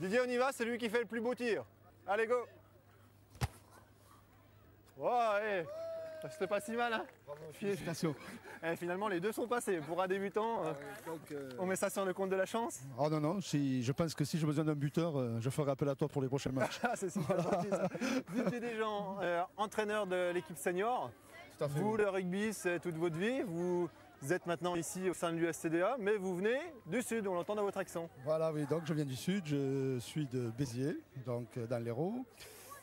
Didier, on y va, c'est lui qui fait le plus beau tir. Allez, go. Wow, hey. C'était pas si mal, hein. Bravo, félicitations. Finalement, les deux sont passés. Pour un débutant, on met ça sur le compte de la chance. Oh non, non, je pense que si j'ai besoin d'un buteur, je ferai appel à toi pour les prochains matchs. C'est super gentil, ça. Didier Desjean, entraîneur de l'équipe senior. Tout à fait. Vous, le rugby, c'est toute votre vie. Vous êtes maintenant ici au sein de l'USTDA, mais vous venez du Sud, on l'entend dans votre accent. Voilà, oui, donc je viens du Sud, je suis de Béziers, donc dans l'Hérault.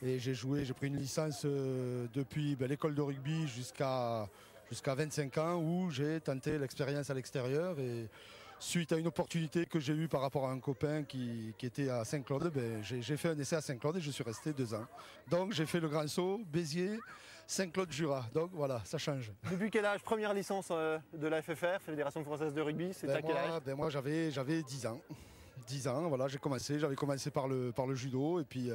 Et j'ai pris une licence depuis l'école de rugby jusqu'à 25 ans où j'ai tenté l'expérience à l'extérieur. Et suite à une opportunité que j'ai eue par rapport à un copain qui était à Saint-Claude, j'ai fait un essai à Saint-Claude et je suis resté 2 ans. Donc j'ai fait le grand saut, Béziers, Saint-Claude-Jura. Donc voilà, ça change. Depuis quel âge? Première licence de la FFR, Fédération Française de Rugby, c'était à quel âge? Moi j'avais 10 ans. 10 ans, voilà, j'avais commencé par le judo et puis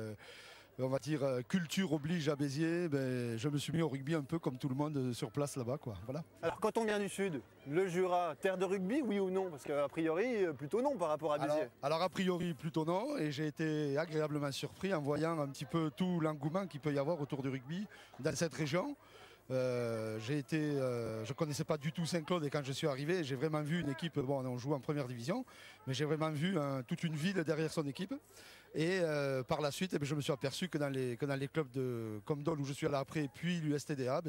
on va dire culture oblige à Béziers, je me suis mis au rugby un peu comme tout le monde sur place là-bas, quoi. Voilà. Alors quand on vient du Sud, le Jura, terre de rugby, oui ou non? Parce qu'a priori, plutôt non par rapport à Béziers. Alors a priori plutôt non, et j'ai été agréablement surpris en voyant un petit peu tout l'engouement qu'il peut y avoir autour du rugby dans cette région. Je connaissais pas du tout Saint-Claude et quand je suis arrivé, j'ai vraiment vu une équipe, bon on joue en première division, mais j'ai vraiment vu toute une ville derrière son équipe. Et par la suite, je me suis aperçu que dans les clubs comme Dole où je suis allé après, puis l'USTDA,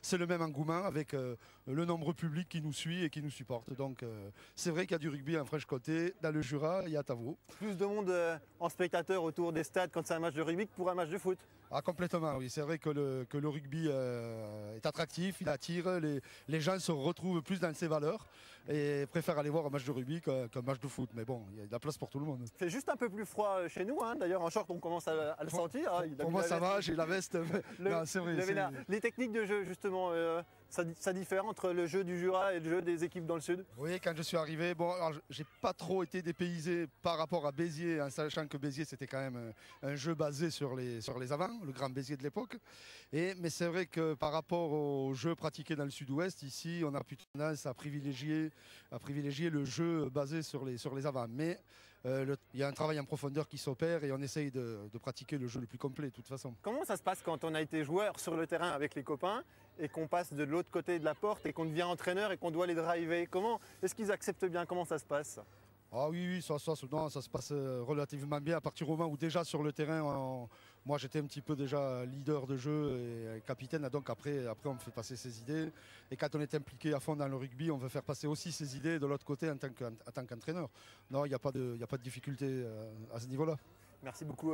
c'est le même engouement avec le nombreux public qui nous suit et qui nous supporte. Donc c'est vrai qu'il y a du rugby en Franche-Comté, dans le Jura, il y a Tavaux. Plus de monde en spectateur autour des stades quand c'est un match de rugby que pour un match de foot. Ah complètement, oui. C'est vrai que le rugby est attractif, il attire, les gens se retrouvent plus dans ses valeurs et préfèrent aller voir un match de rugby qu'un match de foot. Mais bon, il y a de la place pour tout le monde. C'est juste un peu plus froid chez nous, hein. D'ailleurs en short on commence à le sentir. Pour moi ça va, j'ai la veste. Non, c'est vrai. Les techniques de jeu justement, ça diffère entre le jeu du Jura et le jeu des équipes dans le Sud? Oui, quand je suis arrivé, j'ai pas trop été dépaysé par rapport à Béziers, en sachant que Béziers c'était quand même un jeu basé sur les avants, le grand Béziers de l'époque. Mais c'est vrai que par rapport au jeu pratiqué dans le Sud-Ouest, ici on a plutôt tendance à privilégier le jeu basé sur les avants. Mais il y a un travail en profondeur qui s'opère et on essaye de pratiquer le jeu le plus complet de toute façon. Comment ça se passe quand on a été joueur sur le terrain avec les copains et qu'on passe de l'autre côté de la porte et qu'on devient entraîneur et qu'on doit les driver? Est-ce qu'ils acceptent bien? Comment ça se passe? Ah oui, ça se passe relativement bien à partir du moment où déjà sur le terrain, moi j'étais un petit peu déjà leader de jeu et capitaine, donc après on me fait passer ses idées. Et quand on est impliqué à fond dans le rugby, on veut faire passer aussi ses idées de l'autre côté en tant qu'entraîneur. Non, il n'y a pas de difficulté à ce niveau-là. Merci beaucoup.